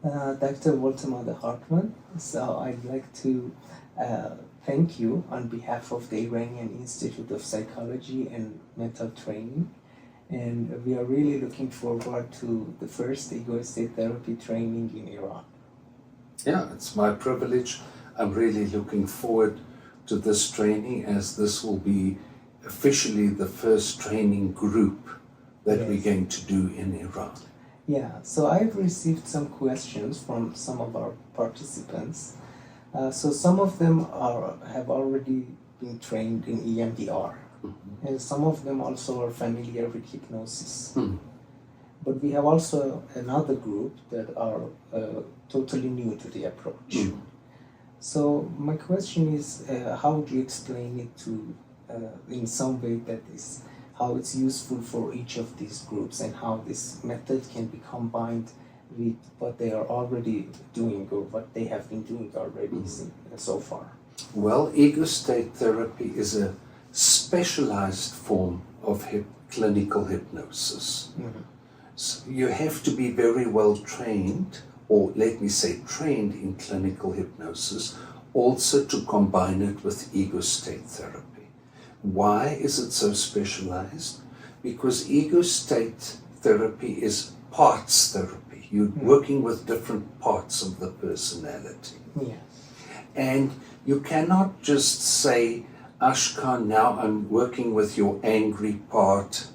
Dr. ولتماده Hartman. So I'd like to thank you on behalf of the Iranian Institute of Psychology and Mental Training. And we are really looking forward to the first ego state therapy training in Iran. Yeah, it's my privilege. I'm really looking forward to this training, as this will be officially the first training group that we're going to do in Iran. Yeah, so I've received some questions from some of our participants. So some of them have already been trained in EMDR, and some of them also are familiar with hypnosis. But we have also another group that are totally new to the approach. So my question is, how would you explain it to, in some way that is, how it's useful for each of these groups and how this method can be combined with what they are already doing or what they have been doing already so far? Well, ego state therapy is a specialized form of clinical hypnosis. So you have to be very well trained, or let me say trained in clinical hypnosis, also to combine it with ego state therapy. Why is it so specialized? Because ego state therapy is parts therapy. You're working with different parts of the personality. Yes. And you cannot just say, Eshkon, now I'm working with your angry part,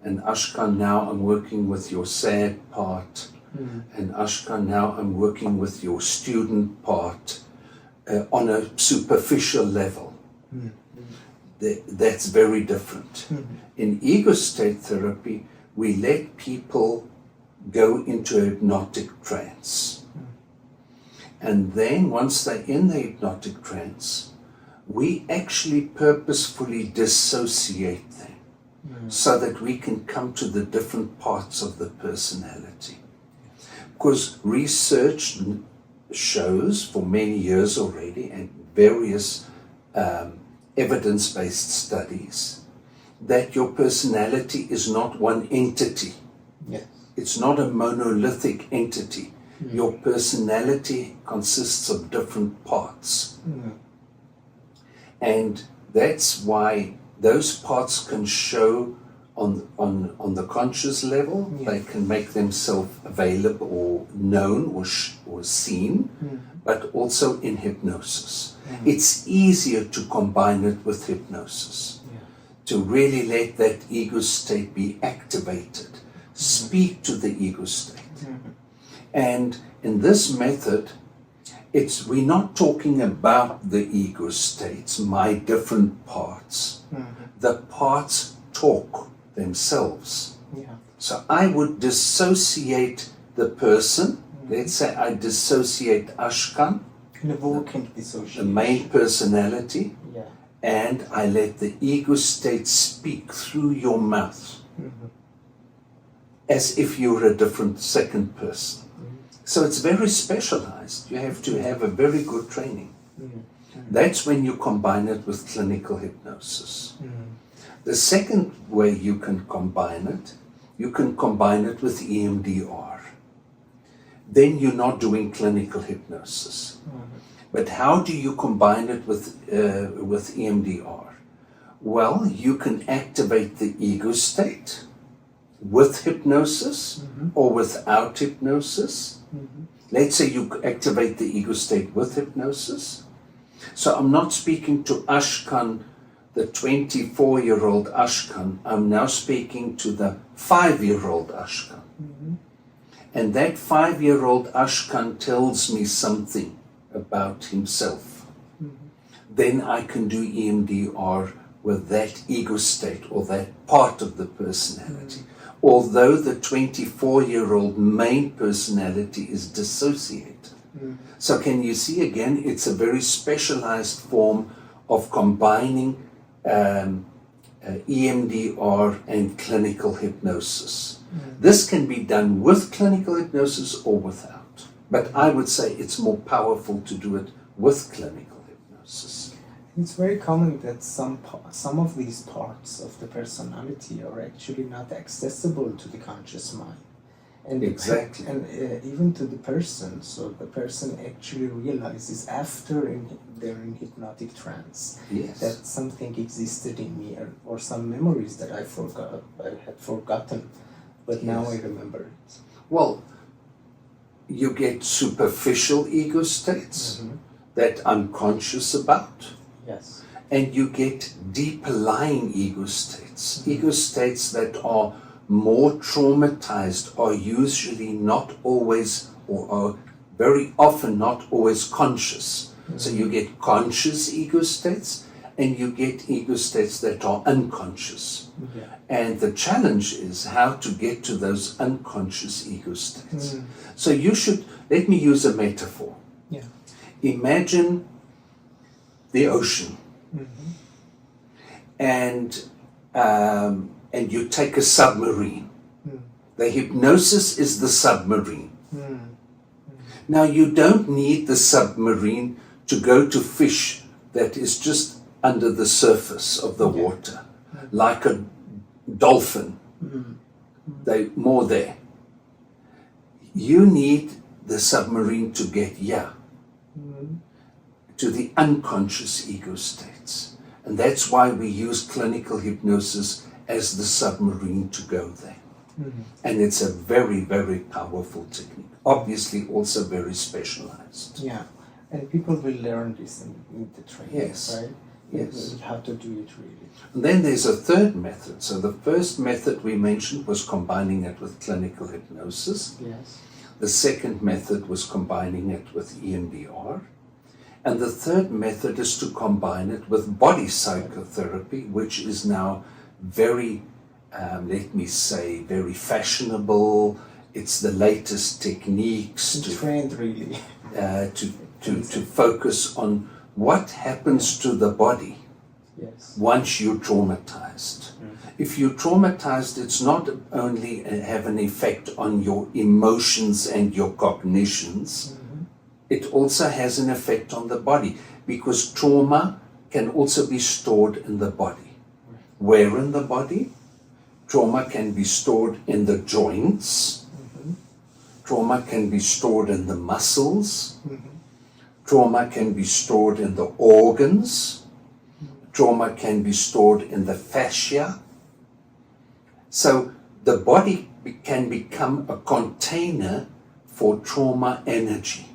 and Eshkon, now I'm working with your sad part, and Eshkon, now I'm working with your student part on a superficial level. That's very different. In ego state therapy, we let people go into a hypnotic trance. And then once they're in the hypnotic trance, we actually purposefully dissociate them so that we can come to the different parts of the personality. Because research shows for many years already, and various evidence-based studies, that your personality is not one entity. Yes. It's not a monolithic entity. Your personality consists of different parts. And that's why those parts can show on the conscious level. They can make themselves available or known or seen, but also in hypnosis. It's easier to combine it with hypnosis, to really let that ego state be activated, speak to the ego state. And in this method, we're not talking about the ego states, my different parts. The parts talk themselves. So I would dissociate the person. Let's say I dissociate Eshkon, the main personality, and I let the ego state speak through your mouth, as if you're a different second person. So it's very specialized. You have to have a very good training. That's when you combine it with clinical hypnosis. The second way you can combine it with EMDR. Then you're not doing clinical hypnosis. But how do you combine it with EMDR? Well, you can activate the ego state with hypnosis or without hypnosis. Let's say you activate the ego state with hypnosis. So I'm not speaking to Eshkon, the 24-year-old Eshkon. I'm now speaking to the 5-year-old Eshkon. And that 5-year-old Eshkon tells me something about himself. Then I can do EMDR with that ego state or that part of the personality. Although the 24-year-old main personality is dissociated. So can you see again, it's a very specialized form of combining EMDR and clinical hypnosis. This can be done with clinical hypnosis or without. But I would say it's more powerful to do it with clinical hypnosis. It's very common that some of these parts of the personality are actually not accessible to the conscious mind. And Exactly. And even to the person, so the person actually realizes after they're in hypnotic trance Yes. that something existed in me, or some memories that I had forgotten, but now Yes. I remember it. Well, you get superficial ego states that I'm conscious about, Yes. and you get deeper lying ego states. Ego states that are more traumatized are usually not always, or are very often not always conscious. So you get conscious ego states, and you get ego states that are unconscious. Yeah. And the challenge is how to get to those unconscious ego states. So you should, let me use a metaphor. Yeah. Imagine the ocean, and you take a submarine. The hypnosis is the submarine. Now you don't need the submarine to go to fish that is just under the surface of the water, like a dolphin. They're more there. You need the submarine to get to the unconscious ego states. And that's why we use clinical hypnosis as the submarine to go there. And it's a very, very powerful technique. Obviously also very specialized. Yeah. And people will learn this in the training, Yes. right? Yes. How to do it really. And then there's a third method. So the first method we mentioned was combining it with clinical hypnosis. Yes. The second method was combining it with EMDR. And the third method is to combine it with body psychotherapy, which is now very, let me say, very fashionable. It's the latest techniques The trend really. to focus on what happens to the body Yes. once you're traumatized. If you're traumatized, it's not only have an effect on your emotions and your cognitions, it also has an effect on the body, because trauma can also be stored in the body. Where in the body? Trauma can be stored in the joints. Trauma can be stored in the muscles. Trauma can be stored in the organs. Trauma can be stored in the fascia. So the body can become a container for trauma energy,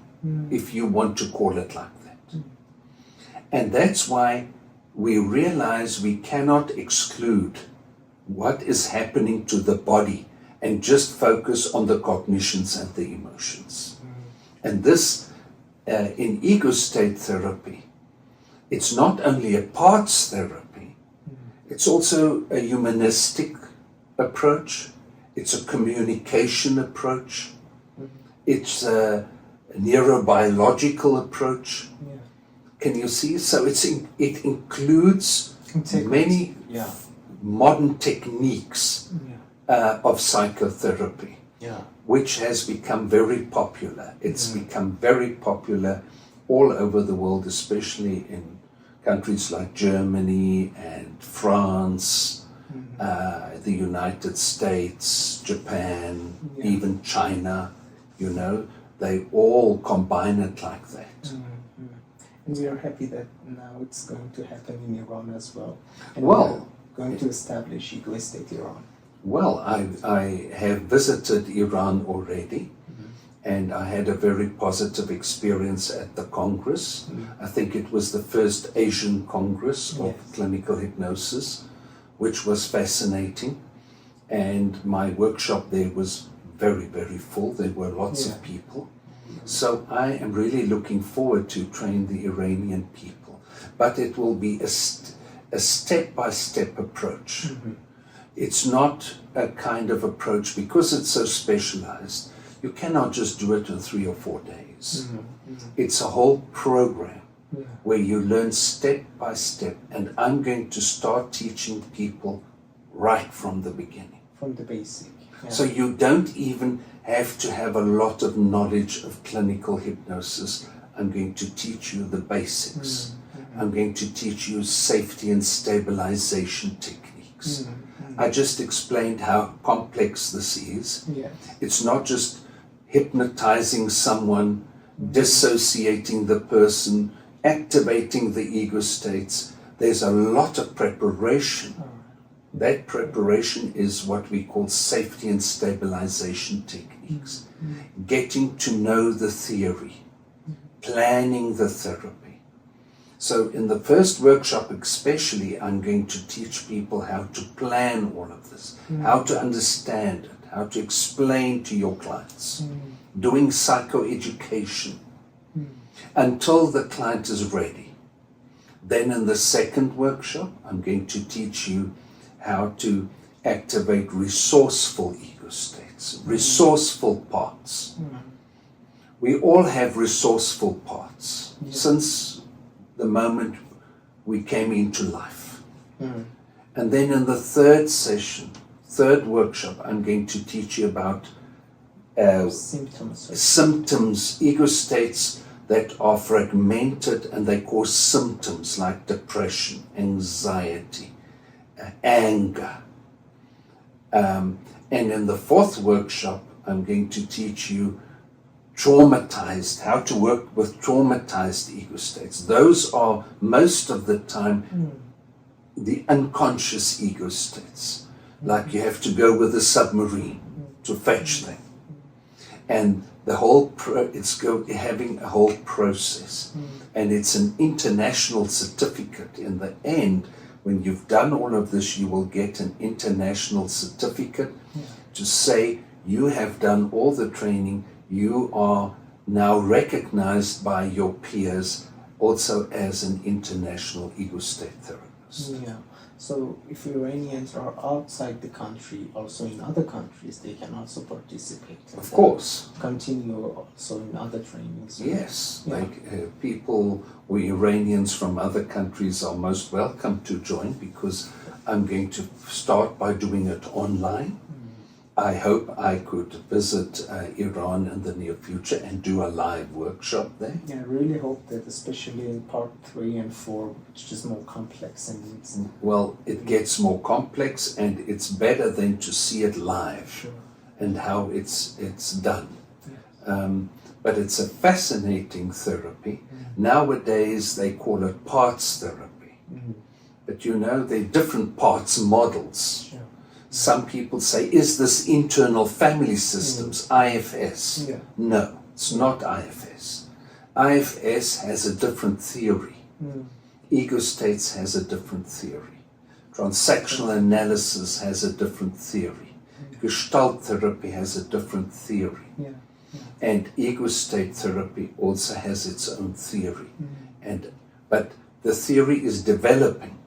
if you want to call it like that. And that's why we realize we cannot exclude what is happening to the body and just focus on the cognitions and the emotions. And this, in ego state therapy, it's not only a parts therapy, it's also a humanistic approach, it's a communication approach, it's a neurobiological approach. Yeah. Can you see? So it includes many Yeah. modern techniques of psychotherapy, which has become very popular. It's become very popular all over the world, especially in countries like Germany and France, the United States, Japan, even China, you know, they all combine it like that. And we are happy that now it's going to happen in Iran as well. And Well, we're going to establish Ego State Iran. Well, I have visited Iran already, and I had a very positive experience at the Congress. I think it was the first Asian Congress of clinical hypnosis, which was fascinating. And my workshop there was very, very full. There were lots of people. So I am really looking forward to train the Iranian people. But it will be a step-by-step approach. It's not a kind of approach, because it's so specialized, you cannot just do it in 3 or 4 days. It's a whole program where you learn step by step, and I'm going to start teaching people right from the beginning. From the basic. So you don't even have to have a lot of knowledge of clinical hypnosis. I'm going to teach you the basics. I'm going to teach you safety and stabilization techniques. techniques. I just explained how complex this is. Yeah. It's not just hypnotizing someone, dissociating the person, activating the ego states. There's a lot of preparation. That preparation is what we call safety and stabilization techniques. Getting to know the theory, planning the therapy. So in the first workshop especially, I'm going to teach people how to plan all of this, how to understand it, how to explain to your clients, doing psychoeducation until the client is ready. Then in the second workshop, I'm going to teach you how to activate resourceful ego states, resourceful parts. We all have resourceful parts since the moment we came into life. And then in the third session, third workshop, I'm going to teach you about symptoms, ego states that are fragmented and they cause symptoms like depression, anxiety, anger. And in the fourth workshop, I'm going to teach you how to work with traumatized ego states. Those are most of the time the unconscious ego states. Like you have to go with a submarine to fetch them. And the whole having a whole process. And it's an international certificate. In the end, when you've done all of this, you will get an international certificate to say you have done all the training. You are now recognized by your peers also as an international ego state therapist. Yeah. So if Iranians are outside the country, also in other countries, they can also participate. Of course. Continue also in other trainings. Yes. Like people or Iranians from other countries are most welcome to join because I'm going to start by doing it online. I hope I could visit Iran in the near future and do a live workshop there. Yeah, I really hope that, especially in part 3 and 4, which is more complex and it's... Well, it gets more complex and it's better than to see it live and how it's done. But it's a fascinating therapy. Nowadays they call it parts therapy. But you know, there are different parts models. Some people say, is this internal family systems, IFS? No, it's not IFS. IFS has a different theory. Ego states has a different theory. Transactional analysis has a different theory. Gestalt therapy has a different theory. And ego state therapy also has its own theory. But the theory is developing.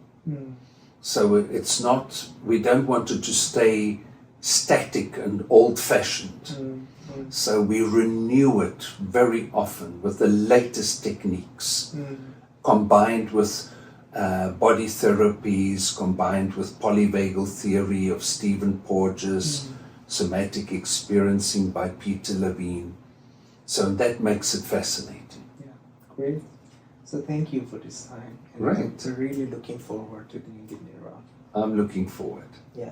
So it's not, we don't want it to stay static and old-fashioned. So we renew it very often with the latest techniques, combined with body therapies, combined with polyvagal theory of Stephen Porges, somatic experiencing by Peter Levine. So that makes it fascinating. Yeah, great. So thank you for this time. Right. I'm really looking forward to doing it in Iran. I'm looking forward. Yeah.